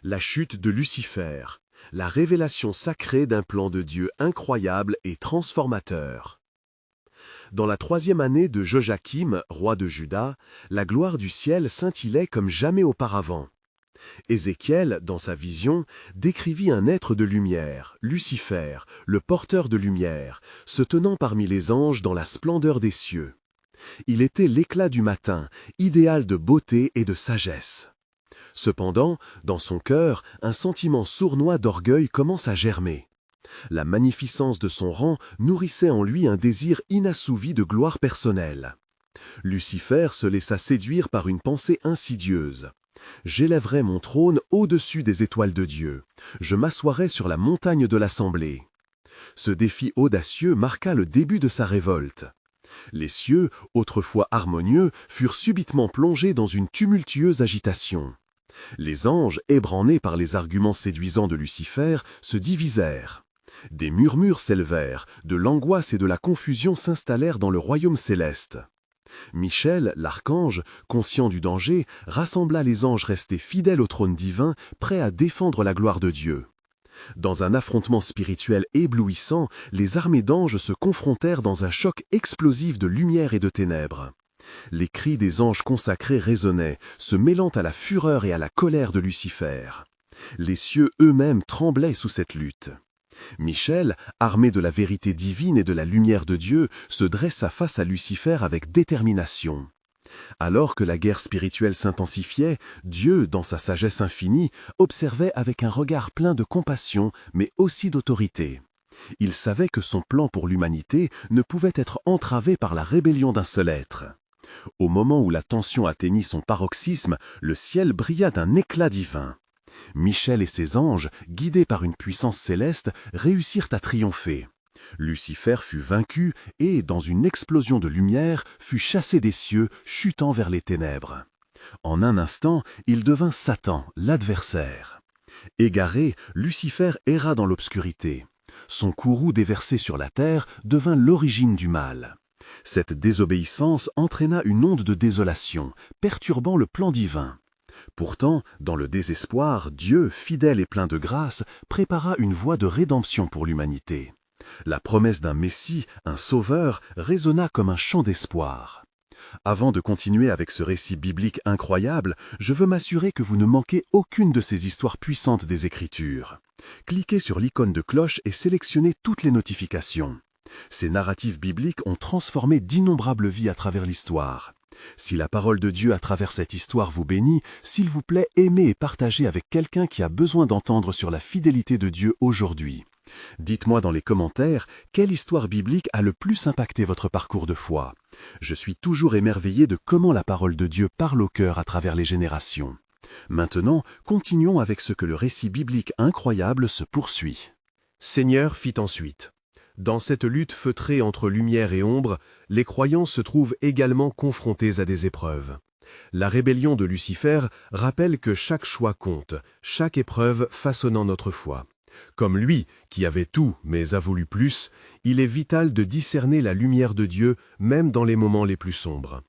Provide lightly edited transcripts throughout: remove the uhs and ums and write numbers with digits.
La chute de Lucifer, la révélation sacrée d'un plan de Dieu incroyable et transformateur. Dans la 3e année de Joachim, roi de Juda, la gloire du ciel scintillait comme jamais auparavant. Ézéchiel, dans sa vision, décrivit un être de lumière, Lucifer, le porteur de lumière, se tenant parmi les anges dans la splendeur des cieux. Il était l'éclat du matin, idéal de beauté et de sagesse. Cependant, dans son cœur, un sentiment sournois d'orgueil commence à germer. La magnificence de son rang nourrissait en lui un désir inassouvi de gloire personnelle. Lucifer se laissa séduire par une pensée insidieuse. « J'élèverai mon trône au-dessus des étoiles de Dieu. Je m'assoirai sur la montagne de l'assemblée. » Ce défi audacieux marqua le début de sa révolte. Les cieux, autrefois harmonieux, furent subitement plongés dans une tumultueuse agitation. Les anges, ébranlés par les arguments séduisants de Lucifer, se divisèrent. Des murmures s'élevèrent, de l'angoisse et de la confusion s'installèrent dans le royaume céleste. Michel, l'archange, conscient du danger, rassembla les anges restés fidèles au trône divin, prêts à défendre la gloire de Dieu. Dans un affrontement spirituel éblouissant, les armées d'anges se confrontèrent dans un choc explosif de lumière et de ténèbres. Les cris des anges consacrés résonnaient, se mêlant à la fureur et à la colère de Lucifer. Les cieux eux-mêmes tremblaient sous cette lutte. Michel, armé de la vérité divine et de la lumière de Dieu, se dressa face à Lucifer avec détermination. Alors que la guerre spirituelle s'intensifiait, Dieu, dans sa sagesse infinie, observait avec un regard plein de compassion, mais aussi d'autorité. Il savait que son plan pour l'humanité ne pouvait être entravé par la rébellion d'un seul être. Au moment où la tension atteignit son paroxysme, le ciel brilla d'un éclat divin. Michel et ses anges, guidés par une puissance céleste, réussirent à triompher. Lucifer fut vaincu et, dans une explosion de lumière, fut chassé des cieux, chutant vers les ténèbres. En un instant, il devint Satan, l'adversaire. Égaré, Lucifer erra dans l'obscurité. Son courroux déversé sur la terre devint l'origine du mal. Cette désobéissance entraîna une onde de désolation, perturbant le plan divin. Pourtant, dans le désespoir, Dieu, fidèle et plein de grâce, prépara une voie de rédemption pour l'humanité. La promesse d'un Messie, un Sauveur, résonna comme un chant d'espoir. Avant de continuer avec ce récit biblique incroyable, je veux m'assurer que vous ne manquez aucune de ces histoires puissantes des Écritures. Cliquez sur l'icône de cloche et sélectionnez toutes les notifications. Ces narratifs bibliques ont transformé d'innombrables vies à travers l'histoire. Si la parole de Dieu à travers cette histoire vous bénit, s'il vous plaît, aimez et partagez avec quelqu'un qui a besoin d'entendre sur la fidélité de Dieu aujourd'hui. Dites-moi dans les commentaires quelle histoire biblique a le plus impacté votre parcours de foi. Je suis toujours émerveillé de comment la parole de Dieu parle au cœur à travers les générations. Maintenant, continuons avec ce que le récit biblique incroyable se poursuit. Seigneur fit ensuite. Dans cette lutte feutrée entre lumière et ombre, les croyants se trouvent également confrontés à des épreuves. La rébellion de Lucifer rappelle que chaque choix compte, chaque épreuve façonnant notre foi. Comme lui, qui avait tout mais a voulu plus, il est vital de discerner la lumière de Dieu même dans les moments les plus sombres.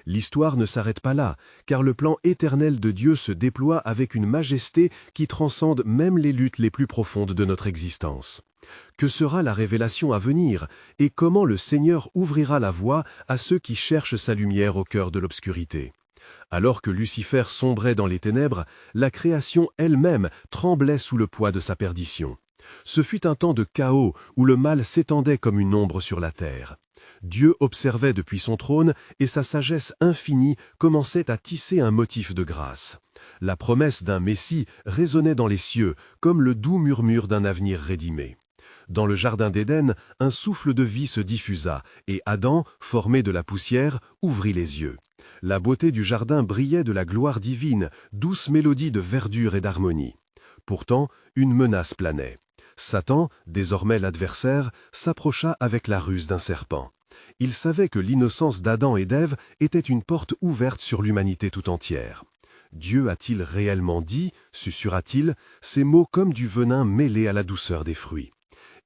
L'histoire ne s'arrête pas là, car le plan éternel de Dieu se déploie avec une majesté qui transcende même les luttes les plus profondes de notre existence. Que sera la révélation à venir et comment le Seigneur ouvrira la voie à ceux qui cherchent sa lumière au cœur de l'obscurité? Alors que Lucifer sombrait dans les ténèbres, la création elle-même tremblait sous le poids de sa perdition. Ce fut un temps de chaos où le mal s'étendait comme une ombre sur la terre. Dieu observait depuis son trône et sa sagesse infinie commençait à tisser un motif de grâce. La promesse d'un Messie résonnait dans les cieux comme le doux murmure d'un avenir rédimé. Dans le jardin d'Éden, un souffle de vie se diffusa et Adam, formé de la poussière, ouvrit les yeux. La beauté du jardin brillait de la gloire divine, douce mélodie de verdure et d'harmonie. Pourtant, une menace planait. Satan, désormais l'adversaire, s'approcha avec la ruse d'un serpent. Il savait que l'innocence d'Adam et d'Ève était une porte ouverte sur l'humanité tout entière. Dieu a-t-il réellement dit, susurra-t-il, ces mots comme du venin mêlé à la douceur des fruits.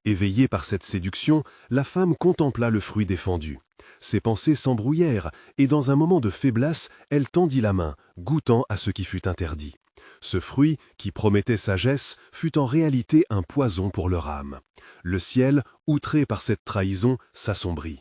Éveillée par cette séduction, la femme contempla le fruit défendu. Ses pensées s'embrouillèrent, et dans un moment de faiblesse, elle tendit la main, goûtant à ce qui fut interdit. Ce fruit, qui promettait sagesse, fut en réalité un poison pour leur âme. Le ciel, outré par cette trahison, s'assombrit.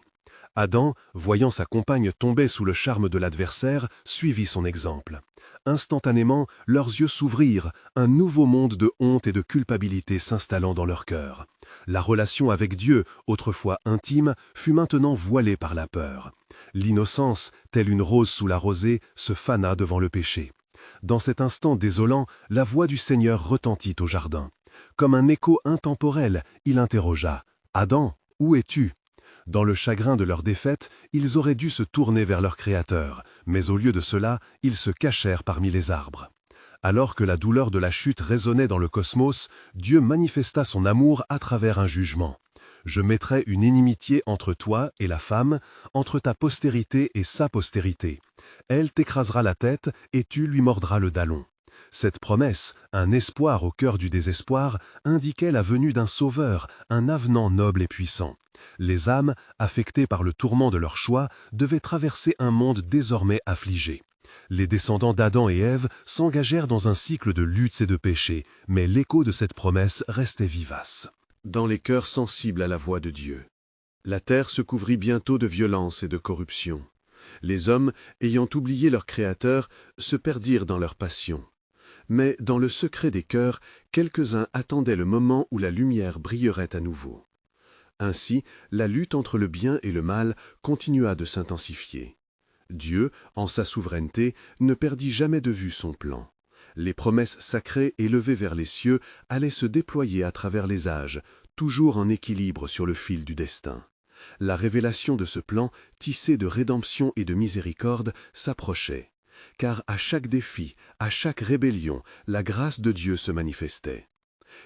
Adam, voyant sa compagne tomber sous le charme de l'adversaire, suivit son exemple. Instantanément, leurs yeux s'ouvrirent, un nouveau monde de honte et de culpabilité s'installant dans leur cœur. La relation avec Dieu, autrefois intime, fut maintenant voilée par la peur. L'innocence, telle une rose sous la rosée, se fana devant le péché. Dans cet instant désolant, la voix du Seigneur retentit au jardin. Comme un écho intemporel, il interrogea « Adam, où es-tu » Dans le chagrin de leur défaite, ils auraient dû se tourner vers leur Créateur, mais au lieu de cela, ils se cachèrent parmi les arbres. Alors que la douleur de la chute résonnait dans le cosmos, Dieu manifesta son amour à travers un jugement. « Je mettrai une inimitié entre toi et la femme, entre ta postérité et sa postérité. Elle t'écrasera la tête et tu lui mordras le dalon. » Cette promesse, un espoir au cœur du désespoir, indiquait la venue d'un sauveur, un avenant noble et puissant. Les âmes, affectées par le tourment de leur choix, devaient traverser un monde désormais affligé. Les descendants d'Adam et Ève s'engagèrent dans un cycle de luttes et de péchés, mais l'écho de cette promesse restait vivace. Dans les cœurs sensibles à la voix de Dieu, la terre se couvrit bientôt de violence et de corruption. Les hommes, ayant oublié leur Créateur, se perdirent dans leurs passions. Mais dans le secret des cœurs, quelques-uns attendaient le moment où la lumière brillerait à nouveau. Ainsi, la lutte entre le bien et le mal continua de s'intensifier. Dieu, en sa souveraineté, ne perdit jamais de vue son plan. Les promesses sacrées élevées vers les cieux allaient se déployer à travers les âges, toujours en équilibre sur le fil du destin. La révélation de ce plan, tissé de rédemption et de miséricorde, s'approchait. Car à chaque défi, à chaque rébellion, la grâce de Dieu se manifestait.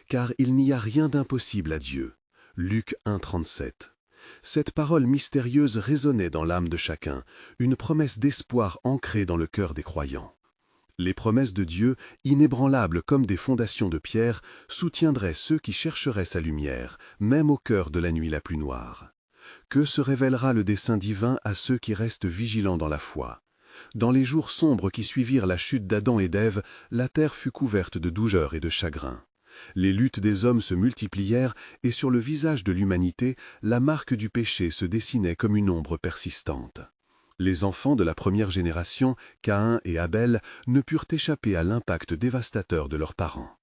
Car il n'y a rien d'impossible à Dieu. Luc 1,37. Cette parole mystérieuse résonnait dans l'âme de chacun, une promesse d'espoir ancrée dans le cœur des croyants. Les promesses de Dieu, inébranlables comme des fondations de pierre, soutiendraient ceux qui chercheraient sa lumière, même au cœur de la nuit la plus noire. Que se révélera le dessein divin à ceux qui restent vigilants dans la foi? Dans les jours sombres qui suivirent la chute d'Adam et d'Ève, la terre fut couverte de douleur et de chagrin. Les luttes des hommes se multiplièrent et sur le visage de l'humanité, la marque du péché se dessinait comme une ombre persistante. Les enfants de la première génération, Caïn et Abel, ne purent échapper à l'impact dévastateur de leurs parents.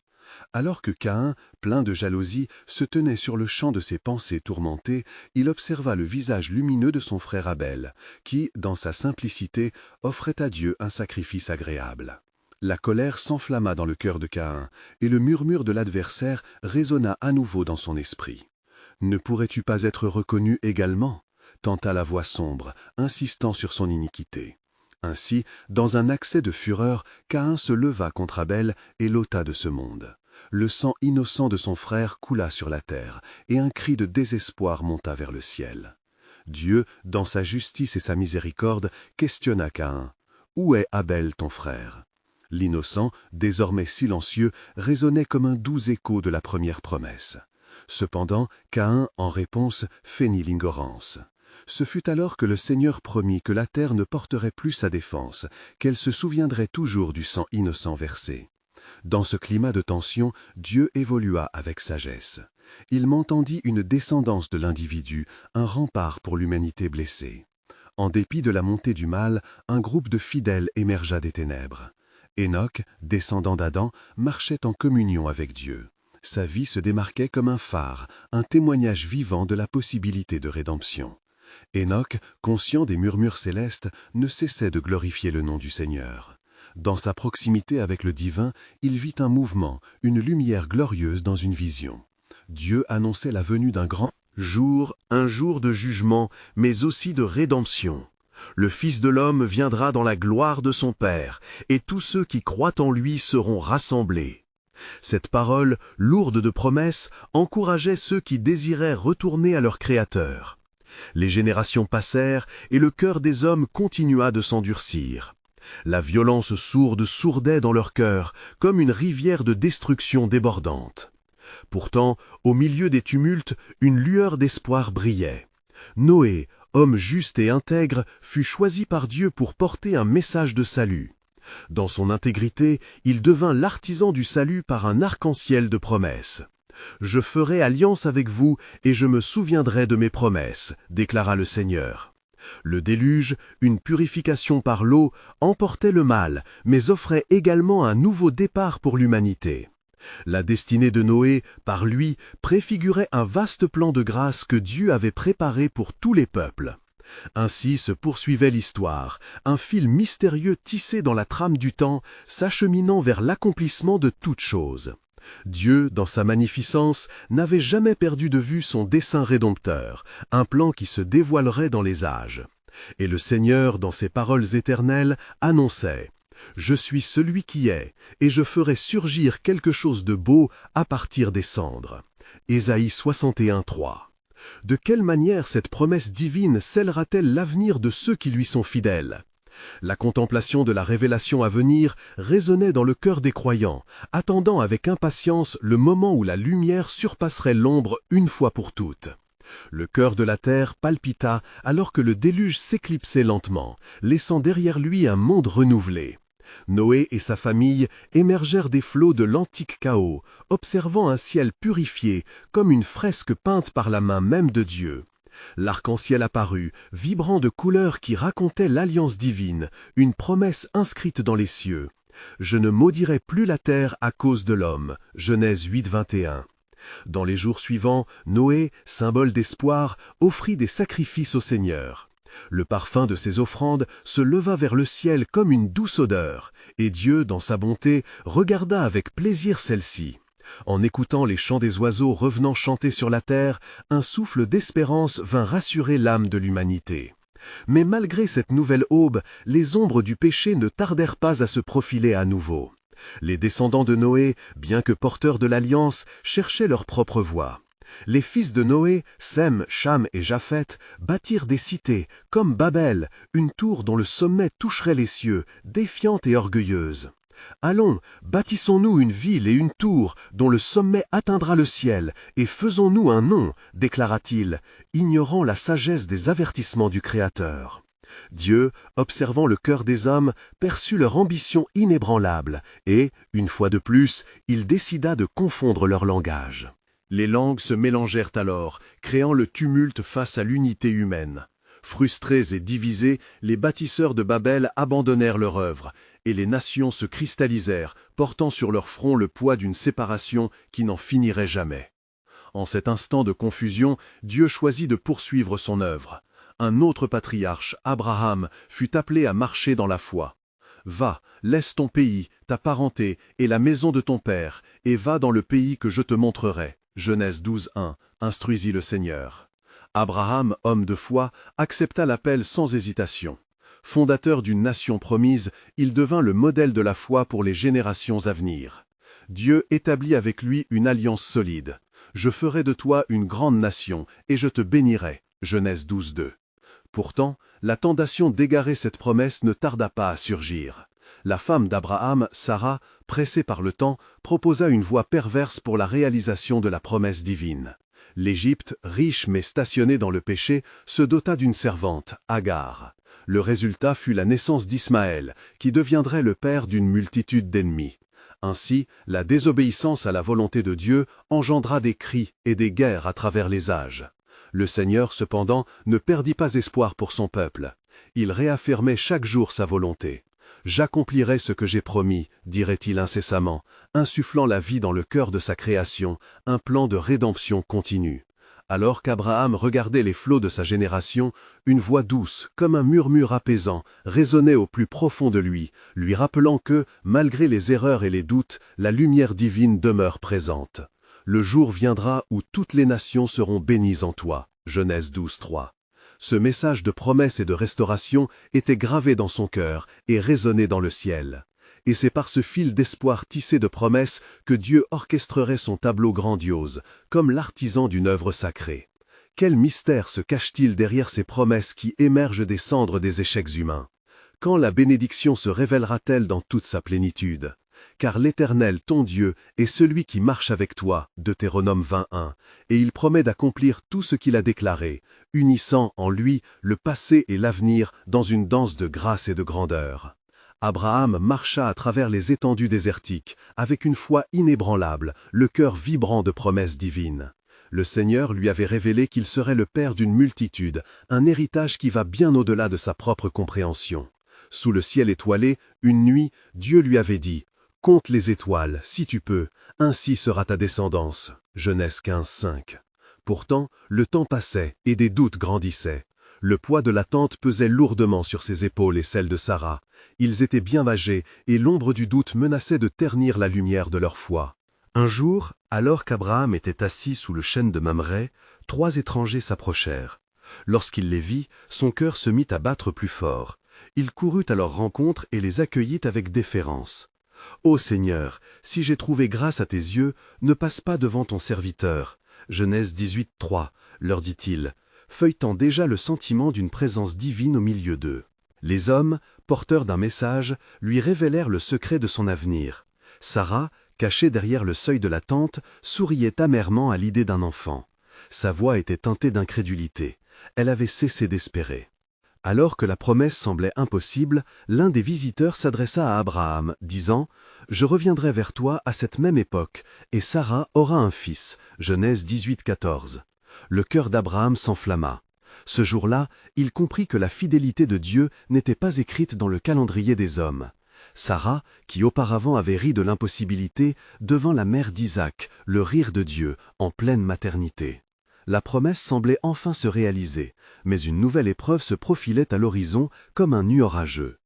Alors que Caïn, plein de jalousie, se tenait sur le champ de ses pensées tourmentées, il observa le visage lumineux de son frère Abel, qui, dans sa simplicité, offrait à Dieu un sacrifice agréable. La colère s'enflamma dans le cœur de Caïn, et le murmure de l'adversaire résonna à nouveau dans son esprit. « Ne pourrais-tu pas être reconnu également ?» tenta la voix sombre, insistant sur son iniquité. Ainsi, dans un accès de fureur, Caïn se leva contre Abel et l'ôta de ce monde. Le sang innocent de son frère coula sur la terre, et un cri de désespoir monta vers le ciel. Dieu, dans sa justice et sa miséricorde, questionna Caïn. « Où est Abel ton frère ?» L'innocent, désormais silencieux, résonnait comme un doux écho de la première promesse. Cependant, Caïn, en réponse, feignit l'ignorance. Ce fut alors que le Seigneur promit que la terre ne porterait plus sa défense, qu'elle se souviendrait toujours du sang innocent versé. Dans ce climat de tension, Dieu évolua avec sagesse. Il m'entendit une descendance de l'individu, un rempart pour l'humanité blessée. En dépit de la montée du mal, un groupe de fidèles émergea des ténèbres. Enoch, descendant d'Adam, marchait en communion avec Dieu. Sa vie se démarquait comme un phare, un témoignage vivant de la possibilité de rédemption. Enoch, conscient des murmures célestes, ne cessait de glorifier le nom du Seigneur. Dans sa proximité avec le divin, il vit un mouvement, une lumière glorieuse dans une vision. Dieu annonçait la venue d'un grand jour, un jour de jugement, mais aussi de rédemption. Le Fils de l'homme viendra dans la gloire de son Père, et tous ceux qui croient en lui seront rassemblés. Cette parole, lourde de promesses, encourageait ceux qui désiraient retourner à leur Créateur. Les générations passèrent, et le cœur des hommes continua de s'endurcir. La violence sourde sourdait dans leur cœur, comme une rivière de destruction débordante. Pourtant, au milieu des tumultes, une lueur d'espoir brillait. Noé, homme juste et intègre, fut choisi par Dieu pour porter un message de salut. Dans son intégrité, il devint l'artisan du salut par un arc-en-ciel de promesses. « Je ferai alliance avec vous et je me souviendrai de mes promesses », déclara le Seigneur. Le déluge, une purification par l'eau, emportait le mal, mais offrait également un nouveau départ pour l'humanité. La destinée de Noé, par lui, préfigurait un vaste plan de grâce que Dieu avait préparé pour tous les peuples. Ainsi se poursuivait l'histoire, un fil mystérieux tissé dans la trame du temps, s'acheminant vers l'accomplissement de toutes choses. Dieu, dans sa magnificence, n'avait jamais perdu de vue son dessein rédempteur, un plan qui se dévoilerait dans les âges. Et le Seigneur, dans ses paroles éternelles, annonçait « Je suis celui qui est, et je ferai surgir quelque chose de beau à partir des cendres. » Ésaïe 61, 3. De quelle manière cette promesse divine scellera-t-elle l'avenir de ceux qui lui sont fidèles? La contemplation de la révélation à venir résonnait dans le cœur des croyants, attendant avec impatience le moment où la lumière surpasserait l'ombre une fois pour toutes. Le cœur de la terre palpita alors que le déluge s'éclipsait lentement, laissant derrière lui un monde renouvelé. Noé et sa famille émergèrent des flots de l'antique chaos, observant un ciel purifié comme une fresque peinte par la main même de Dieu. L'arc-en-ciel apparut, vibrant de couleurs qui racontaient l'alliance divine, une promesse inscrite dans les cieux. « Je ne maudirai plus la terre à cause de l'homme » Genèse 8, 21. Dans les jours suivants, Noé, symbole d'espoir, offrit des sacrifices au Seigneur. Le parfum de ses offrandes se leva vers le ciel comme une douce odeur, et Dieu, dans sa bonté, regarda avec plaisir celle-ci. En écoutant les chants des oiseaux revenant chanter sur la terre, un souffle d'espérance vint rassurer l'âme de l'humanité. Mais malgré cette nouvelle aube, les ombres du péché ne tardèrent pas à se profiler à nouveau. Les descendants de Noé, bien que porteurs de l'alliance, cherchaient leur propre voie. Les fils de Noé, Sem, Cham et Japheth, bâtirent des cités, comme Babel, une tour dont le sommet toucherait les cieux, défiante et orgueilleuse. « Allons, bâtissons-nous une ville et une tour dont le sommet atteindra le ciel, et faisons-nous un nom, déclara-t-il, ignorant la sagesse des avertissements du Créateur. Dieu, observant le cœur des hommes, perçut leur ambition inébranlable, et, une fois de plus, il décida de confondre leur langage. Les langues se mélangèrent alors, créant le tumulte face à l'unité humaine. Frustrés et divisés, les bâtisseurs de Babel abandonnèrent leur œuvre, et les nations se cristallisèrent, portant sur leur front le poids d'une séparation qui n'en finirait jamais. En cet instant de confusion, Dieu choisit de poursuivre son œuvre. Un autre patriarche, Abraham, fut appelé à marcher dans la foi. « Va, laisse ton pays, ta parenté et la maison de ton père, et va dans le pays que je te montrerai. » Genèse 12, 1, instruisit le Seigneur. Abraham, homme de foi, accepta l'appel sans hésitation. Fondateur d'une nation promise, il devint le modèle de la foi pour les générations à venir. Dieu établit avec lui une alliance solide. « Je ferai de toi une grande nation, et je te bénirai. » Genèse 12, 2. Pourtant, la tentation d'égarer cette promesse ne tarda pas à surgir. La femme d'Abraham, Sarah, pressée par le temps, proposa une voie perverse pour la réalisation de la promesse divine. L'Égypte, riche mais stationnée dans le péché, se dota d'une servante, Agar. Le résultat fut la naissance d'Ismaël, qui deviendrait le père d'une multitude d'ennemis. Ainsi, la désobéissance à la volonté de Dieu engendra des cris et des guerres à travers les âges. Le Seigneur, cependant, ne perdit pas espoir pour son peuple. Il réaffirmait chaque jour sa volonté. « J'accomplirai ce que j'ai promis », dirait-il incessamment, insufflant la vie dans le cœur de sa création, un plan de rédemption continu. Alors qu'Abraham regardait les flots de sa génération, une voix douce, comme un murmure apaisant, résonnait au plus profond de lui rappelant que, malgré les erreurs et les doutes, la lumière divine demeure présente. Le jour viendra où toutes les nations seront bénies en toi. Genèse 12, 3. Ce message de promesse et de restauration était gravé dans son cœur et résonnait dans le ciel. Et c'est par ce fil d'espoir tissé de promesses que Dieu orchestrerait son tableau grandiose, comme l'artisan d'une œuvre sacrée. Quel mystère se cache-t-il derrière ces promesses qui émergent des cendres des échecs humains? Quand la bénédiction se révélera-t-elle dans toute sa plénitude? Car l'Éternel, ton Dieu, est celui qui marche avec toi, Deutéronome 21, et il promet d'accomplir tout ce qu'il a déclaré, unissant en lui le passé et l'avenir dans une danse de grâce et de grandeur. Abraham marcha à travers les étendues désertiques, avec une foi inébranlable, le cœur vibrant de promesses divines. Le Seigneur lui avait révélé qu'il serait le père d'une multitude, un héritage qui va bien au-delà de sa propre compréhension. Sous le ciel étoilé, une nuit, Dieu lui avait dit « Compte les étoiles, si tu peux, ainsi sera ta descendance. » Genèse 15:5. Pourtant, le temps passait et des doutes grandissaient. Le poids de l'attente pesait lourdement sur ses épaules et celles de Sarah. Ils étaient bien âgés et l'ombre du doute menaçait de ternir la lumière de leur foi. Un jour, alors qu'Abraham était assis sous le chêne de Mamré, 3 étrangers s'approchèrent. Lorsqu'il les vit, son cœur se mit à battre plus fort. Il courut à leur rencontre et les accueillit avec déférence. « Ô Seigneur, si j'ai trouvé grâce à tes yeux, ne passe pas devant ton serviteur. » Genèse 18:3, leur dit-il, feuilletant déjà le sentiment d'une présence divine au milieu d'eux. Les hommes, porteurs d'un message, lui révélèrent le secret de son avenir. Sarah, cachée derrière le seuil de la tente, souriait amèrement à l'idée d'un enfant. Sa voix était teintée d'incrédulité. Elle avait cessé d'espérer. Alors que la promesse semblait impossible, l'un des visiteurs s'adressa à Abraham, disant « Je reviendrai vers toi à cette même époque, et Sarah aura un fils. » Genèse 18:14. Le cœur d'Abraham s'enflamma. Ce jour-là, il comprit que la fidélité de Dieu n'était pas écrite dans le calendrier des hommes. Sarah, qui auparavant avait ri de l'impossibilité, devint la mère d'Isaac, le rire de Dieu, en pleine maternité. La promesse semblait enfin se réaliser, mais une nouvelle épreuve se profilait à l'horizon comme un nu orageux.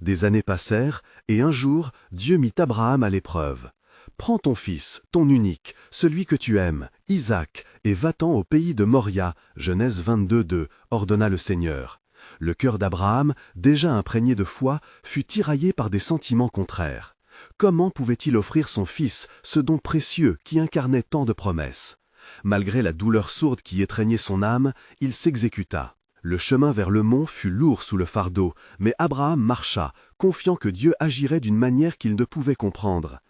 Des années passèrent, et un jour, Dieu mit Abraham à l'épreuve. « Prends ton fils, ton unique, celui que tu aimes, Isaac, et va-t'en au pays de Moria. » Genèse 22:2, ordonna le Seigneur. Le cœur d'Abraham, déjà imprégné de foi, fut tiraillé par des sentiments contraires. Comment pouvait-il offrir son fils, ce don précieux qui incarnait tant de promesses? Malgré la douleur sourde qui étreignait son âme, il s'exécuta. Le chemin vers le mont fut lourd sous le fardeau, mais Abraham marcha, confiant que Dieu agirait d'une manière qu'il ne pouvait comprendre.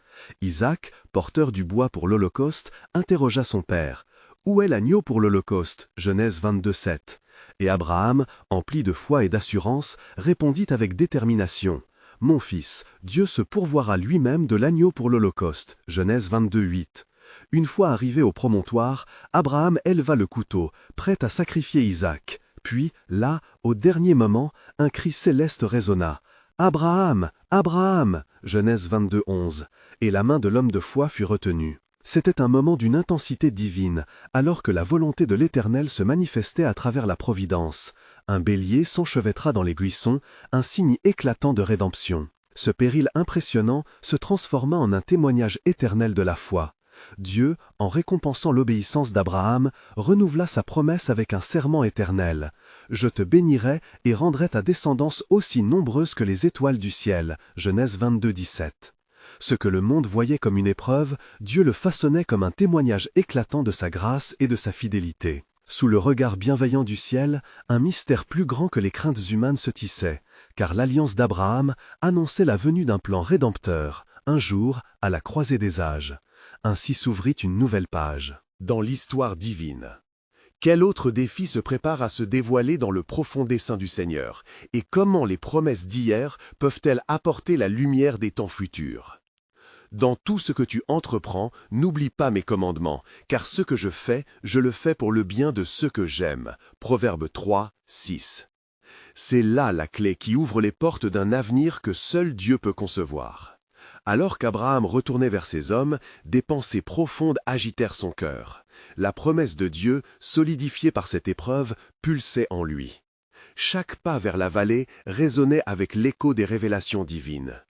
Isaac, porteur du bois pour l'Holocauste, interrogea son père. « Où est l'agneau pour l'Holocauste » Genèse 22:7. Et Abraham, empli de foi et d'assurance, répondit avec détermination. « Mon fils, Dieu se pourvoira lui-même de l'agneau pour l'Holocauste. » Genèse 22:8. Une fois arrivé au promontoire, Abraham éleva le couteau, prêt à sacrifier Isaac. Puis, là, au dernier moment, un cri céleste résonna. « Abraham! Abraham » Genèse 22:11. Et la main de l'homme de foi fut retenue. C'était un moment d'une intensité divine, alors que la volonté de l'Éternel se manifestait à travers la providence. Un bélier s'enchevêtra dans les buissons, un signe éclatant de rédemption. Ce péril impressionnant se transforma en un témoignage éternel de la foi. Dieu, en récompensant l'obéissance d'Abraham, renouvela sa promesse avec un serment éternel. « Je te bénirai et rendrai ta descendance aussi nombreuse que les étoiles du ciel. » Genèse 22:17. Ce que le monde voyait comme une épreuve, Dieu le façonnait comme un témoignage éclatant de sa grâce et de sa fidélité. Sous le regard bienveillant du ciel, un mystère plus grand que les craintes humaines se tissait, car l'alliance d'Abraham annonçait la venue d'un plan rédempteur, un jour, à la croisée des âges. Ainsi s'ouvrit une nouvelle page. Dans l'histoire divine. Quel autre défi se prépare à se dévoiler dans le profond dessein du Seigneur? Et comment les promesses d'hier peuvent-elles apporter la lumière des temps futurs? Dans tout ce que tu entreprends, n'oublie pas mes commandements, car ce que je fais, je le fais pour le bien de ceux que j'aime. Proverbe 3:6. C'est là la clé qui ouvre les portes d'un avenir que seul Dieu peut concevoir. Alors qu'Abraham retournait vers ses hommes, des pensées profondes agitèrent son cœur. La promesse de Dieu, solidifiée par cette épreuve, pulsait en lui. Chaque pas vers la vallée résonnait avec l'écho des révélations divines.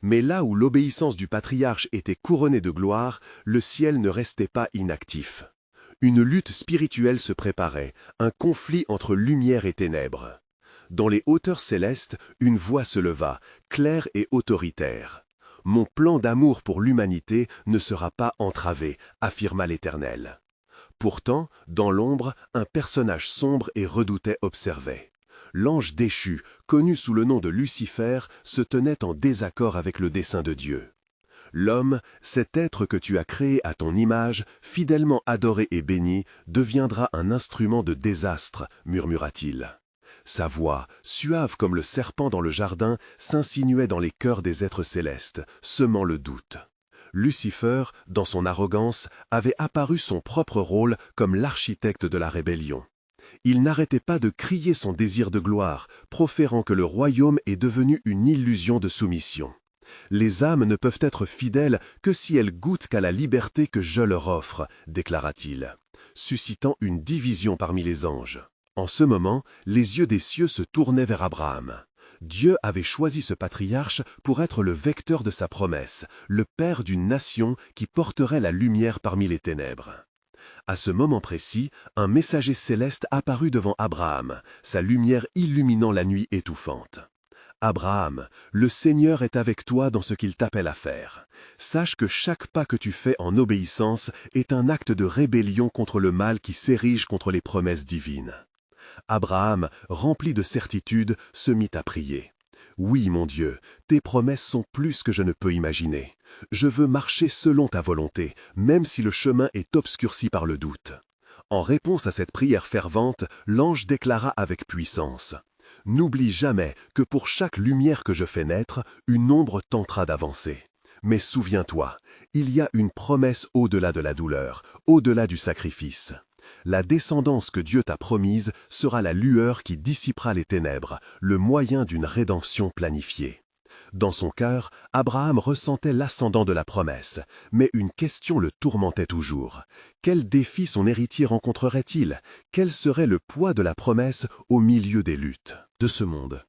Mais là où l'obéissance du patriarche était couronnée de gloire, le ciel ne restait pas inactif. Une lutte spirituelle se préparait, un conflit entre lumière et ténèbres. Dans les hauteurs célestes, une voix se leva, claire et autoritaire. « Mon plan d'amour pour l'humanité ne sera pas entravé », affirma l'Éternel. Pourtant, dans l'ombre, un personnage sombre et redouté observait. L'ange déchu, connu sous le nom de Lucifer, se tenait en désaccord avec le dessein de Dieu. « L'homme, cet être que tu as créé à ton image, fidèlement adoré et béni, deviendra un instrument de désastre, murmura-t-il. Sa voix, suave comme le serpent dans le jardin, s'insinuait dans les cœurs des êtres célestes, semant le doute. Lucifer, dans son arrogance, avait apparu son propre rôle comme l'architecte de la rébellion. Il n'arrêtait pas de crier son désir de gloire, proférant que le royaume est devenu une illusion de soumission. Les âmes ne peuvent être fidèles que si elles goûtent qu'à la liberté que je leur offre, déclara-t-il, suscitant une division parmi les anges. En ce moment, les yeux des cieux se tournaient vers Abraham. Dieu avait choisi ce patriarche pour être le vecteur de sa promesse, le père d'une nation qui porterait la lumière parmi les ténèbres. À ce moment précis, un messager céleste apparut devant Abraham, sa lumière illuminant la nuit étouffante. « Abraham, le Seigneur est avec toi dans ce qu'il t'appelle à faire. Sache que chaque pas que tu fais en obéissance est un acte de rébellion contre le mal qui s'érige contre les promesses divines. » Abraham, rempli de certitude, se mit à prier. « Oui, mon Dieu, tes promesses sont plus que je ne peux imaginer. Je veux marcher selon ta volonté, même si le chemin est obscurci par le doute. » En réponse à cette prière fervente, l'ange déclara avec puissance. « N'oublie jamais que pour chaque lumière que je fais naître, une ombre tentera d'avancer. Mais souviens-toi, il y a une promesse au-delà de la douleur, au-delà du sacrifice. La descendance que Dieu t'a promise sera la lueur qui dissipera les ténèbres, le moyen d'une rédemption planifiée. » Dans son cœur, Abraham ressentait l'ascendant de la promesse, mais une question le tourmentait toujours. Quel défi son héritier rencontrerait-il? Quel serait le poids de la promesse au milieu des luttes de ce monde?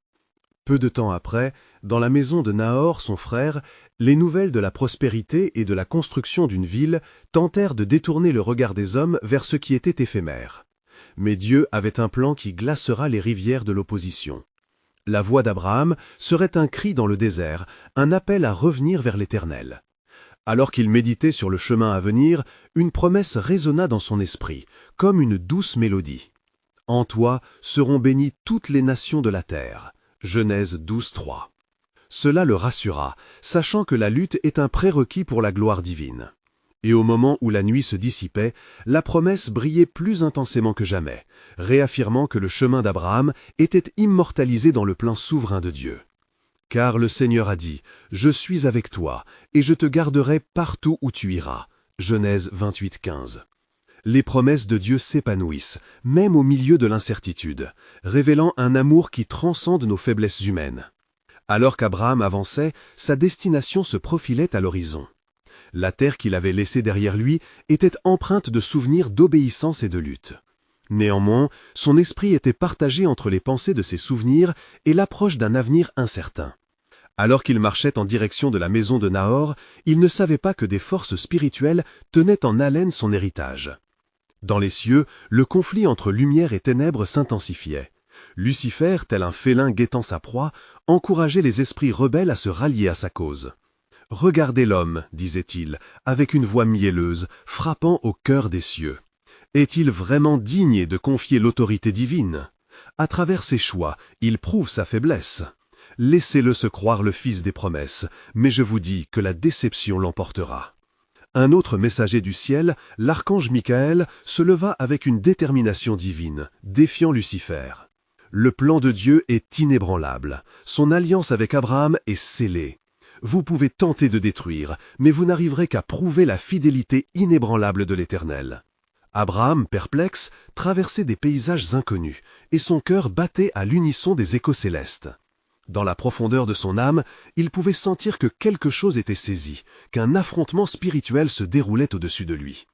Peu de temps après, dans la maison de Nahor, son frère, les nouvelles de la prospérité et de la construction d'une ville tentèrent de détourner le regard des hommes vers ce qui était éphémère. Mais Dieu avait un plan qui glacera les rivières de l'opposition. La voix d'Abraham serait un cri dans le désert, un appel à revenir vers l'Éternel. Alors qu'il méditait sur le chemin à venir, une promesse résonna dans son esprit, comme une douce mélodie. « En toi seront bénies toutes les nations de la terre. » Genèse 12:3. Cela le rassura, sachant que la lutte est un prérequis pour la gloire divine. Et au moment où la nuit se dissipait, la promesse brillait plus intensément que jamais, réaffirmant que le chemin d'Abraham était immortalisé dans le plan souverain de Dieu. Car le Seigneur a dit « Je suis avec toi, et je te garderai partout où tu iras. » Genèse 28:15. Les promesses de Dieu s'épanouissent, même au milieu de l'incertitude, révélant un amour qui transcende nos faiblesses humaines. Alors qu'Abraham avançait, sa destination se profilait à l'horizon. La terre qu'il avait laissée derrière lui était empreinte de souvenirs d'obéissance et de lutte. Néanmoins, son esprit était partagé entre les pensées de ses souvenirs et l'approche d'un avenir incertain. Alors qu'il marchait en direction de la maison de Nahor, il ne savait pas que des forces spirituelles tenaient en haleine son héritage. Dans les cieux, le conflit entre lumière et ténèbres s'intensifiait. Lucifer, tel un félin guettant sa proie, encourageait les esprits rebelles à se rallier à sa cause. « Regardez l'homme, disait-il, avec une voix mielleuse, frappant au cœur des cieux. Est-il vraiment digne de confier l'autorité divine? À travers ses choix, il prouve sa faiblesse. Laissez-le se croire le fils des promesses, mais je vous dis que la déception l'emportera. » Un autre messager du ciel, l'archange Michaël, se leva avec une détermination divine, défiant Lucifer. Le plan de Dieu est inébranlable. Son alliance avec Abraham est scellée. Vous pouvez tenter de détruire, mais vous n'arriverez qu'à prouver la fidélité inébranlable de l'Éternel. Abraham, perplexe, traversait des paysages inconnus, et son cœur battait à l'unisson des échos célestes. Dans la profondeur de son âme, il pouvait sentir que quelque chose était saisi, qu'un affrontement spirituel se déroulait au-dessus de lui.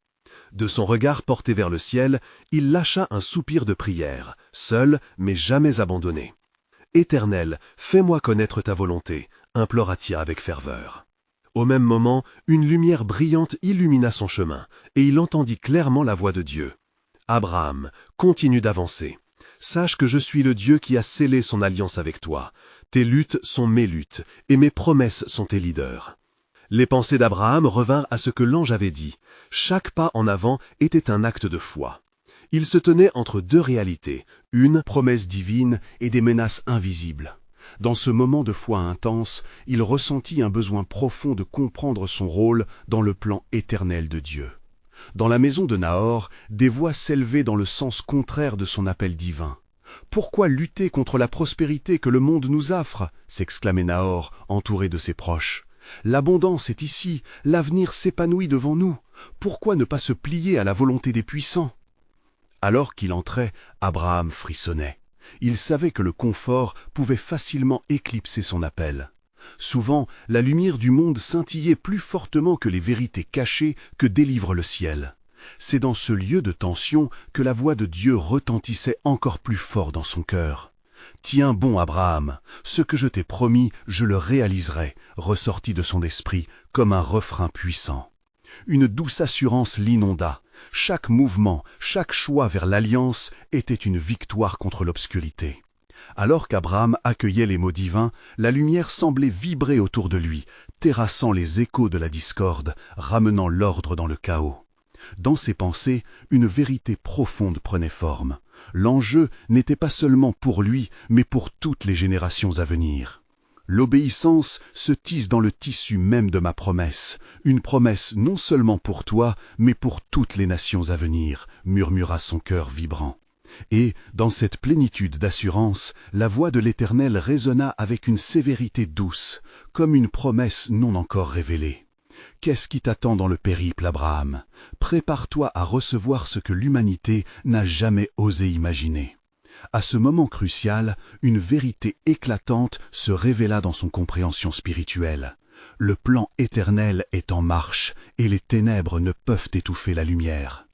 De son regard porté vers le ciel, il lâcha un soupir de prière, seul mais jamais abandonné. « Éternel, fais-moi connaître ta volonté », implora-t-il avec ferveur. Au même moment, une lumière brillante illumina son chemin, et il entendit clairement la voix de Dieu. « Abraham, continue d'avancer. Sache que je suis le Dieu qui a scellé son alliance avec toi. Tes luttes sont mes luttes, et mes promesses sont tes leaders. » Les pensées d'Abraham revinrent à ce que l'ange avait dit. Chaque pas en avant était un acte de foi. Il se tenait entre deux réalités, une promesse divine et des menaces invisibles. Dans ce moment de foi intense, il ressentit un besoin profond de comprendre son rôle dans le plan éternel de Dieu. Dans la maison de Nahor, des voix s'élevaient dans le sens contraire de son appel divin. Pourquoi lutter contre la prospérité que le monde nous offre » s'exclamait Nahor, entouré de ses proches. « L'abondance est ici, l'avenir s'épanouit devant nous. Pourquoi ne pas se plier à la volonté des puissants » Alors qu'il entrait, Abraham frissonnait. Il savait que le confort pouvait facilement éclipser son appel. Souvent, la lumière du monde scintillait plus fortement que les vérités cachées que délivre le ciel. C'est dans ce lieu de tension que la voix de Dieu retentissait encore plus fort dans son cœur. « Tiens bon, Abraham, ce que je t'ai promis, je le réaliserai », ressortit de son esprit comme un refrain puissant. Une douce assurance l'inonda. Chaque mouvement, chaque choix vers l'alliance était une victoire contre l'obscurité. Alors qu'Abraham accueillait les mots divins, la lumière semblait vibrer autour de lui, terrassant les échos de la discorde, ramenant l'ordre dans le chaos. Dans ses pensées, une vérité profonde prenait forme. L'enjeu n'était pas seulement pour lui, mais pour toutes les générations à venir. L'obéissance se tisse dans le tissu même de ma promesse, une promesse non seulement pour toi, mais pour toutes les nations à venir, murmura son cœur vibrant. Et, dans cette plénitude d'assurance, la voix de l'Éternel résonna avec une sévérité douce, comme une promesse non encore révélée. Qu'est-ce qui t'attend dans le périple, Abraham? Prépare-toi à recevoir ce que l'humanité n'a jamais osé imaginer. À ce moment crucial, une vérité éclatante se révéla dans son compréhension spirituelle. Le plan éternel est en marche, et les ténèbres ne peuvent étouffer la lumière.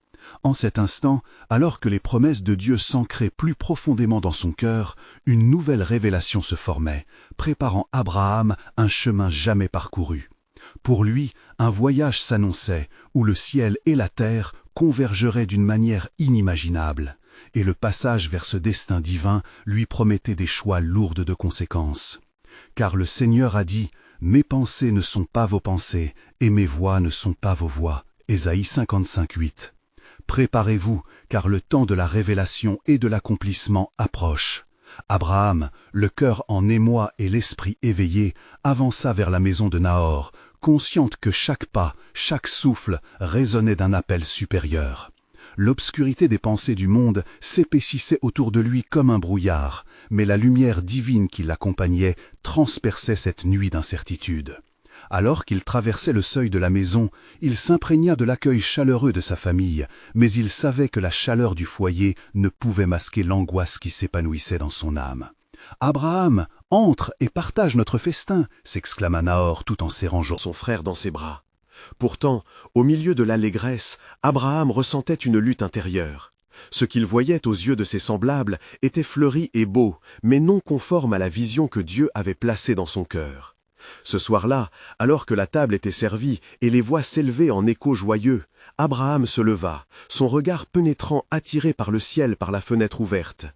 En cet instant, alors que les promesses de Dieu s'ancraient plus profondément dans son cœur, une nouvelle révélation se formait, préparant Abraham un chemin jamais parcouru. Pour lui, un voyage s'annonçait, où le ciel et la terre convergeraient d'une manière inimaginable, et le passage vers ce destin divin lui promettait des choix lourds de conséquences. Car le Seigneur a dit « Mes pensées ne sont pas vos pensées, et mes voies ne sont pas vos voies » Ésaïe 55:8. Préparez-vous, car le temps de la révélation et de l'accomplissement approche. Abraham, le cœur en émoi et l'esprit éveillé, avança vers la maison de Nahor, consciente que chaque pas, chaque souffle résonnait d'un appel supérieur. L'obscurité des pensées du monde s'épaississait autour de lui comme un brouillard, mais la lumière divine qui l'accompagnait transperçait cette nuit d'incertitude. Alors qu'il traversait le seuil de la maison, il s'imprégna de l'accueil chaleureux de sa famille, mais il savait que la chaleur du foyer ne pouvait masquer l'angoisse qui s'épanouissait dans son âme. « Abraham, entre et partage notre festin !» s'exclama Nahor tout en serrant son frère dans ses bras. Pourtant, au milieu de l'allégresse, Abraham ressentait une lutte intérieure. Ce qu'il voyait aux yeux de ses semblables était fleuri et beau, mais non conforme à la vision que Dieu avait placée dans son cœur. Ce soir-là, alors que la table était servie et les voix s'élevaient en échos joyeux, Abraham se leva, son regard pénétrant attiré par le ciel par la fenêtre ouverte.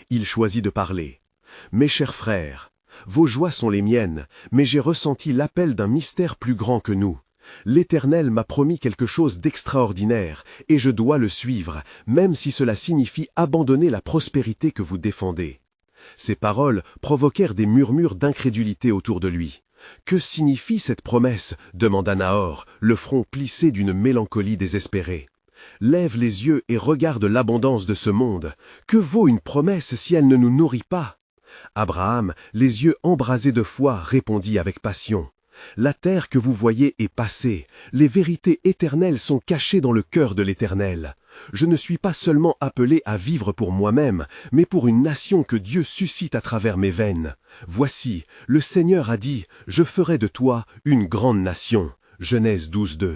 Il choisit de parler. « Mes chers frères, vos joies sont les miennes, mais j'ai ressenti l'appel d'un mystère plus grand que nous. L'Éternel m'a promis quelque chose d'extraordinaire, et je dois le suivre, même si cela signifie abandonner la prospérité que vous défendez. » Ces paroles provoquèrent des murmures d'incrédulité autour de lui. « Que signifie cette promesse ?» demanda Nahor, le front plissé d'une mélancolie désespérée. « Lève les yeux et regarde l'abondance de ce monde. Que vaut une promesse si elle ne nous nourrit pas ?» Abraham, les yeux embrasés de foi, répondit avec passion. « La terre que vous voyez est passée, les vérités éternelles sont cachées dans le cœur de l'Éternel. Je ne suis pas seulement appelé à vivre pour moi-même, mais pour une nation que Dieu suscite à travers mes veines. Voici, le Seigneur a dit, je ferai de toi une grande nation. » Genèse 12:2.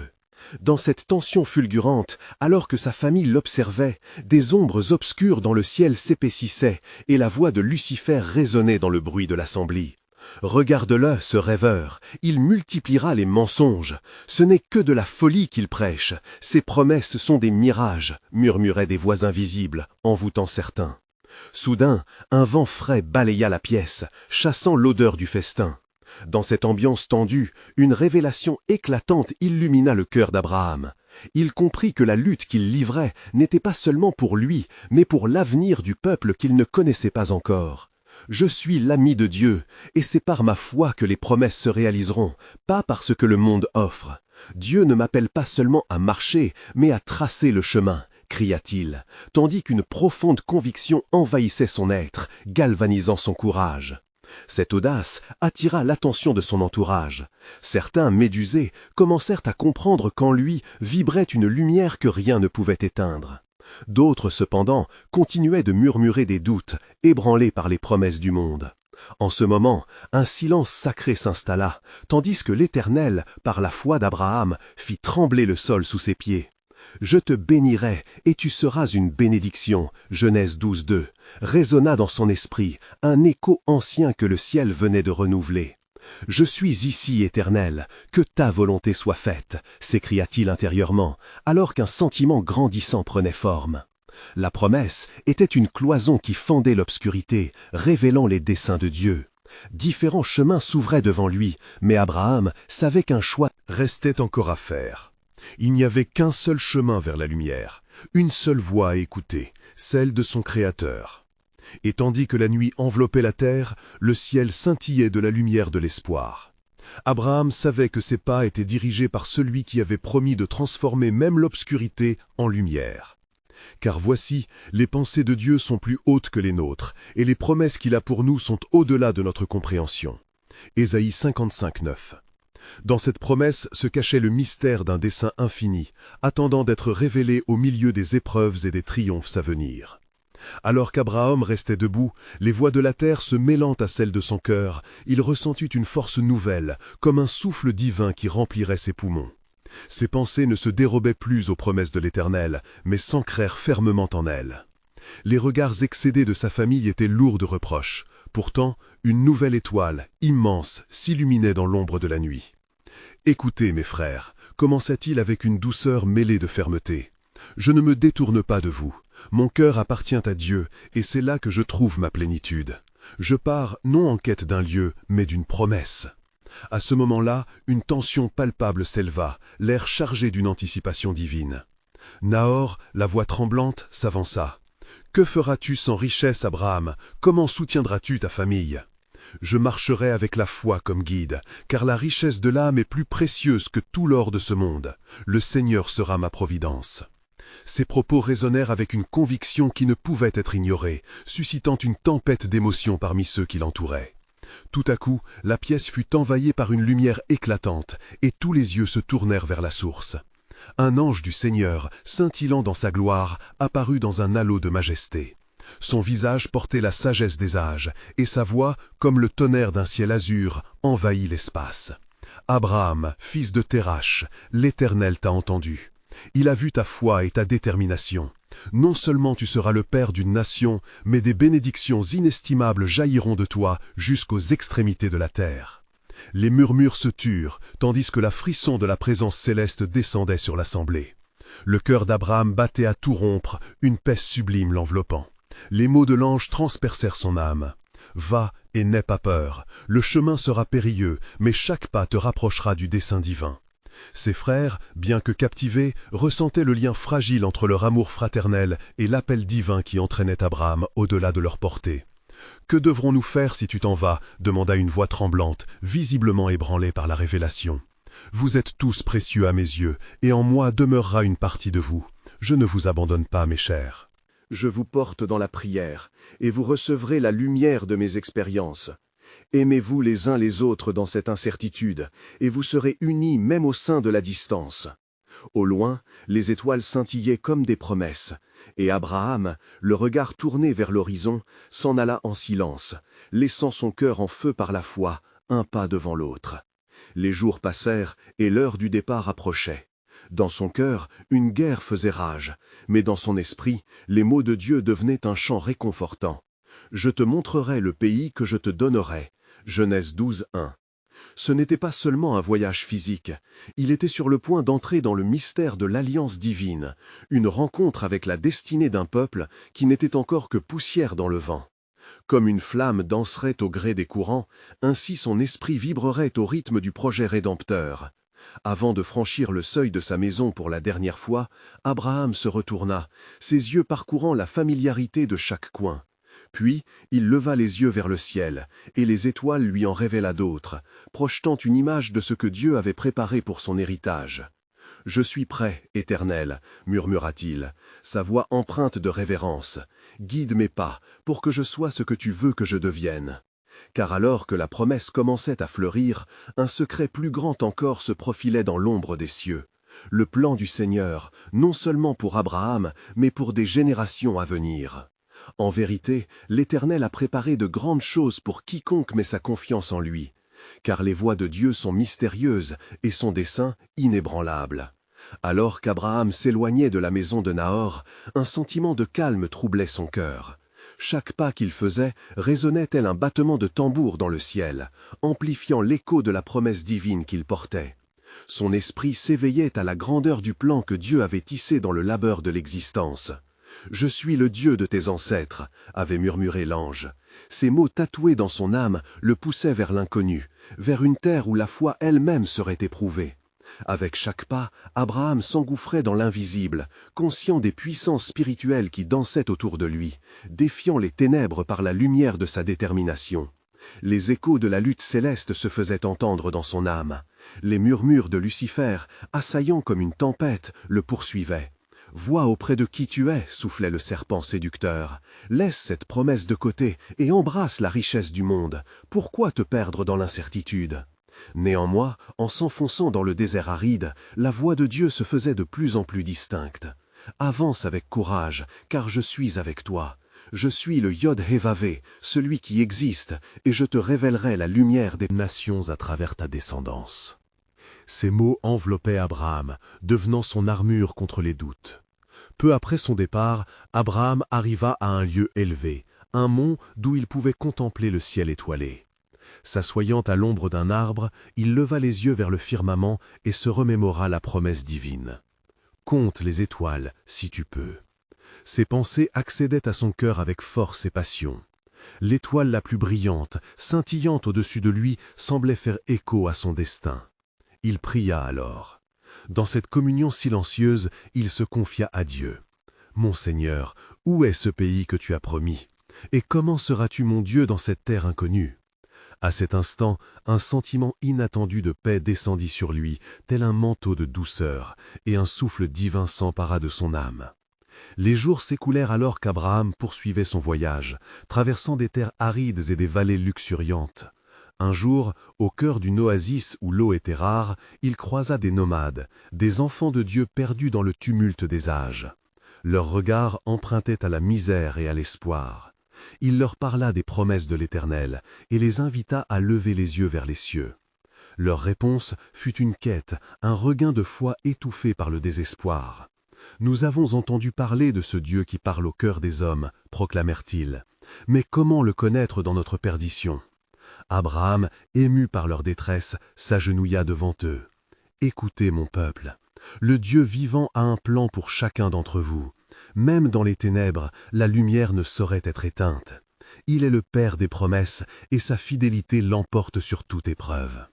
Dans cette tension fulgurante, alors que sa famille l'observait, des ombres obscures dans le ciel s'épaississaient, et la voix de Lucifer résonnait dans le bruit de l'assemblée. « Regarde-le, ce rêveur, il multipliera les mensonges. Ce n'est que de la folie qu'il prêche. Ses promesses sont des mirages, » murmuraient des voix invisibles, envoûtant certains. Soudain, un vent frais balaya la pièce, chassant l'odeur du festin. Dans cette ambiance tendue, une révélation éclatante illumina le cœur d'Abraham. Il comprit que la lutte qu'il livrait n'était pas seulement pour lui, mais pour l'avenir du peuple qu'il ne connaissait pas encore. Je suis l'ami de Dieu, et c'est par ma foi que les promesses se réaliseront, pas par ce que le monde offre. Dieu ne m'appelle pas seulement à marcher, mais à tracer le chemin, cria-t-il, tandis qu'une profonde conviction envahissait son être, galvanisant son courage. Cette audace attira l'attention de son entourage. Certains, médusés, commencèrent à comprendre qu'en lui vibrait une lumière que rien ne pouvait éteindre. D'autres, cependant, continuaient de murmurer des doutes, ébranlés par les promesses du monde. En ce moment, un silence sacré s'installa, tandis que l'Éternel, par la foi d'Abraham, fit trembler le sol sous ses pieds. « Je te bénirai, et tu seras une bénédiction » Genèse 12:2, résonna dans son esprit, un écho ancien que le ciel venait de renouveler. « Je suis ici, Éternel, que ta volonté soit faite » s'écria-t-il intérieurement, alors qu'un sentiment grandissant prenait forme. La promesse était une cloison qui fendait l'obscurité, révélant les desseins de Dieu. Différents chemins s'ouvraient devant lui, mais Abraham savait qu'un choix restait encore à faire. Il n'y avait qu'un seul chemin vers la lumière, une seule voix à écouter, celle de son Créateur. Et tandis que la nuit enveloppait la terre, le ciel scintillait de la lumière de l'espoir. Abraham savait que ses pas étaient dirigés par celui qui avait promis de transformer même l'obscurité en lumière. Car voici, les pensées de Dieu sont plus hautes que les nôtres, et les promesses qu'il a pour nous sont au-delà de notre compréhension. Ésaïe 55:9. Dans cette promesse se cachait le mystère d'un dessein infini, attendant d'être révélé au milieu des épreuves et des triomphes à venir. Alors qu'Abraham restait debout, les voix de la terre se mêlant à celles de son cœur, il ressentit une force nouvelle, comme un souffle divin qui remplirait ses poumons. Ses pensées ne se dérobaient plus aux promesses de l'Éternel, mais s'ancrèrent fermement en elles. Les regards excédés de sa famille étaient lourds de reproches. Pourtant, une nouvelle étoile, immense, s'illuminait dans l'ombre de la nuit. « Écoutez, mes frères, commença-t-il avec une douceur mêlée de fermeté. Je ne me détourne pas de vous. Mon cœur appartient à Dieu, et c'est là que je trouve ma plénitude. Je pars non en quête d'un lieu, mais d'une promesse. » À ce moment-là, une tension palpable s'éleva, l'air chargé d'une anticipation divine. Nahor, la voix tremblante, s'avança. « Que feras-tu sans richesse, Abraham? Comment soutiendras-tu ta famille? Je marcherai avec la foi comme guide, car la richesse de l'âme est plus précieuse que tout l'or de ce monde. Le Seigneur sera ma providence. » Ces propos résonnèrent avec une conviction qui ne pouvait être ignorée, suscitant une tempête d'émotions parmi ceux qui l'entouraient. Tout à coup, la pièce fut envahie par une lumière éclatante, et tous les yeux se tournèrent vers la source. Un ange du Seigneur, scintillant dans sa gloire, apparut dans un halo de majesté. Son visage portait la sagesse des âges, et sa voix, comme le tonnerre d'un ciel azur, envahit l'espace. « Abraham, fils de Térache, l'Éternel t'a entendu. Il a vu ta foi et ta détermination. Non seulement tu seras le père d'une nation, mais des bénédictions inestimables jailliront de toi jusqu'aux extrémités de la terre. » Les murmures se turent, tandis que la frisson de la présence céleste descendait sur l'assemblée. Le cœur d'Abraham battait à tout rompre, une paix sublime l'enveloppant. Les mots de l'ange transpercèrent son âme. « Va et n'aie pas peur, le chemin sera périlleux, mais chaque pas te rapprochera du dessein divin. » Ses frères, bien que captivés, ressentaient le lien fragile entre leur amour fraternel et l'appel divin qui entraînait Abraham au-delà de leur portée. « Que devrons-nous faire si tu t'en vas » demanda une voix tremblante, visiblement ébranlée par la révélation. « Vous êtes tous précieux à mes yeux, et en moi demeurera une partie de vous. Je ne vous abandonne pas, mes chers. Je vous porte dans la prière, et vous recevrez la lumière de mes expériences. Aimez-vous les uns les autres dans cette incertitude, et vous serez unis même au sein de la distance. » Au loin, les étoiles scintillaient comme des promesses, et Abraham, le regard tourné vers l'horizon, s'en alla en silence, laissant son cœur en feu par la foi, un pas devant l'autre. Les jours passèrent, et l'heure du départ approchait. Dans son cœur, une guerre faisait rage, mais dans son esprit, les mots de Dieu devenaient un chant réconfortant. « Je te montrerai le pays que je te donnerai. » Genèse 12:1. Ce n'était pas seulement un voyage physique, il était sur le point d'entrer dans le mystère de l'alliance divine, une rencontre avec la destinée d'un peuple qui n'était encore que poussière dans le vent. Comme une flamme danserait au gré des courants, ainsi son esprit vibrerait au rythme du projet rédempteur. Avant de franchir le seuil de sa maison pour la dernière fois, Abraham se retourna, ses yeux parcourant la familiarité de chaque coin. Puis, il leva les yeux vers le ciel, et les étoiles lui en révéla d'autres, projetant une image de ce que Dieu avait préparé pour son héritage. « Je suis prêt, Éternel, murmura-t-il, sa voix empreinte de révérence. Guide mes pas, pour que je sois ce que tu veux que je devienne. Car alors que la promesse commençait à fleurir, un secret plus grand encore se profilait dans l'ombre des cieux. Le plan du Seigneur, non seulement pour Abraham, mais pour des générations à venir. En vérité, l'Éternel a préparé de grandes choses pour quiconque met sa confiance en lui, car les voies de Dieu sont mystérieuses et son dessein inébranlable. Alors qu'Abraham s'éloignait de la maison de Nahor, un sentiment de calme troublait son cœur. Chaque pas qu'il faisait résonnait tel un battement de tambour dans le ciel, amplifiant l'écho de la promesse divine qu'il portait. Son esprit s'éveillait à la grandeur du plan que Dieu avait tissé dans le labeur de l'existence. « Je suis le Dieu de tes ancêtres », avait murmuré l'ange. Ces mots tatoués dans son âme le poussaient vers l'inconnu, vers une terre où la foi elle-même serait éprouvée. Avec chaque pas, Abraham s'engouffrait dans l'invisible, conscient des puissances spirituelles qui dansaient autour de lui, défiant les ténèbres par la lumière de sa détermination. Les échos de la lutte céleste se faisaient entendre dans son âme. Les murmures de Lucifer, assaillant comme une tempête, le poursuivaient. « Vois auprès de qui tu es, soufflait le serpent séducteur. Laisse cette promesse de côté et embrasse la richesse du monde. Pourquoi te perdre dans l'incertitude ?» Néanmoins, en s'enfonçant dans le désert aride, la voix de Dieu se faisait de plus en plus distincte. « Avance avec courage, car je suis avec toi. Je suis le Yod-Hé-Vavé, celui qui existe, et je te révélerai la lumière des nations à travers ta descendance. » Ces mots enveloppaient Abraham, devenant son armure contre les doutes. Peu après son départ, Abraham arriva à un lieu élevé, un mont d'où il pouvait contempler le ciel étoilé. S'assoyant à l'ombre d'un arbre, il leva les yeux vers le firmament et se remémora la promesse divine. « Compte les étoiles, si tu peux. » Ses pensées accédaient à son cœur avec force et passion. L'étoile la plus brillante, scintillante au-dessus de lui, semblait faire écho à son destin. Il pria alors. Dans cette communion silencieuse, il se confia à Dieu. « Mon Seigneur, où est ce pays que tu as promis? Et comment seras-tu mon Dieu dans cette terre inconnue ?» À cet instant, un sentiment inattendu de paix descendit sur lui, tel un manteau de douceur, et un souffle divin s'empara de son âme. Les jours s'écoulèrent alors qu'Abraham poursuivait son voyage, traversant des terres arides et des vallées luxuriantes. Un jour, au cœur d'une oasis où l'eau était rare, il croisa des nomades, des enfants de Dieu perdus dans le tumulte des âges. Leurs regards empruntaient à la misère et à l'espoir. Il leur parla des promesses de l'Éternel et les invita à lever les yeux vers les cieux. Leur réponse fut une quête, un regain de foi étouffé par le désespoir. « Nous avons entendu parler de ce Dieu qui parle au cœur des hommes », proclamèrent-ils. « Mais comment le connaître dans notre perdition ?» Abraham, ému par leur détresse, s'agenouilla devant eux. « Écoutez, mon peuple, le Dieu vivant a un plan pour chacun d'entre vous. Même dans les ténèbres, la lumière ne saurait être éteinte. Il est le Père des promesses, et sa fidélité l'emporte sur toute épreuve. »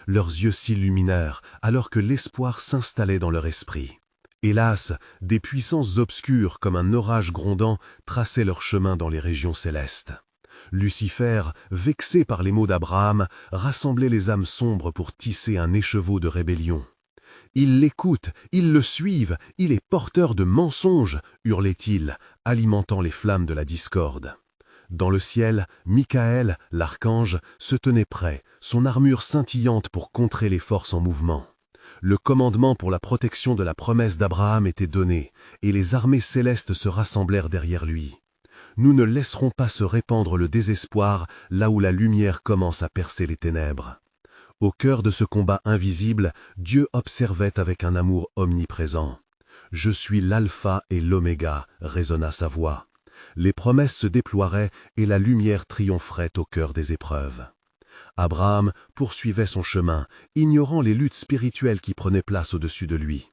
Leurs yeux s'illuminèrent, alors que l'espoir s'installait dans leur esprit. Hélas, des puissances obscures comme un orage grondant traçaient leur chemin dans les régions célestes. Lucifer, vexé par les mots d'Abraham, rassemblait les âmes sombres pour tisser un écheveau de rébellion. « Ils l'écoutent, ils le suivent, il est porteur de mensonges !» hurlait-il, alimentant les flammes de la discorde. Dans le ciel, Michaël, l'archange, se tenait prêt, son armure scintillante pour contrer les forces en mouvement. Le commandement pour la protection de la promesse d'Abraham était donné, et les armées célestes se rassemblèrent derrière lui. Nous ne laisserons pas se répandre le désespoir là où la lumière commence à percer les ténèbres. Au cœur de ce combat invisible, Dieu observait avec un amour omniprésent. « Je suis l'alpha et l'oméga » résonna sa voix. Les promesses se déploieraient et la lumière triompherait au cœur des épreuves. Abraham poursuivait son chemin, ignorant les luttes spirituelles qui prenaient place au-dessus de lui.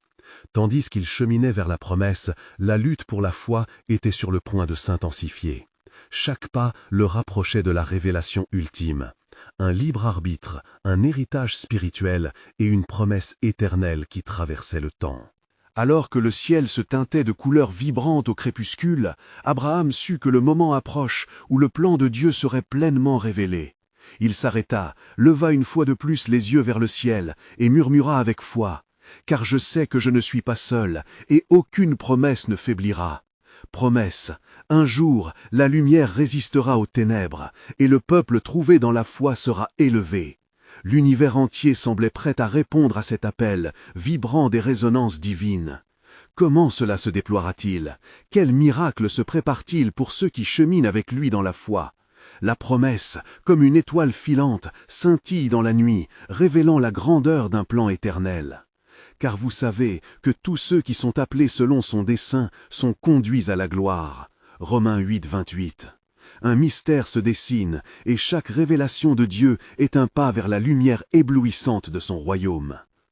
Tandis qu'il cheminait vers la promesse, la lutte pour la foi était sur le point de s'intensifier. Chaque pas le rapprochait de la révélation ultime. Un libre arbitre, un héritage spirituel et une promesse éternelle qui traversait le temps. Alors que le ciel se teintait de couleurs vibrantes au crépuscule, Abraham sut que le moment approche où le plan de Dieu serait pleinement révélé. Il s'arrêta, leva une fois de plus les yeux vers le ciel et murmura avec foi. car je sais que je ne suis pas seul, et aucune promesse ne faiblira. Promesse, un jour, la lumière résistera aux ténèbres, et le peuple trouvé dans la foi sera élevé. L'univers entier semblait prêt à répondre à cet appel, vibrant des résonances divines. Comment cela se déploiera-t-il? Quel miracle se prépare-t-il pour ceux qui cheminent avec lui dans la foi? La promesse, comme une étoile filante, scintille dans la nuit, révélant la grandeur d'un plan éternel. Car vous savez que tous ceux qui sont appelés selon son dessein sont conduits à la gloire. Romains 8, 28. Un mystère se dessine, et chaque révélation de Dieu est un pas vers la lumière éblouissante de son royaume.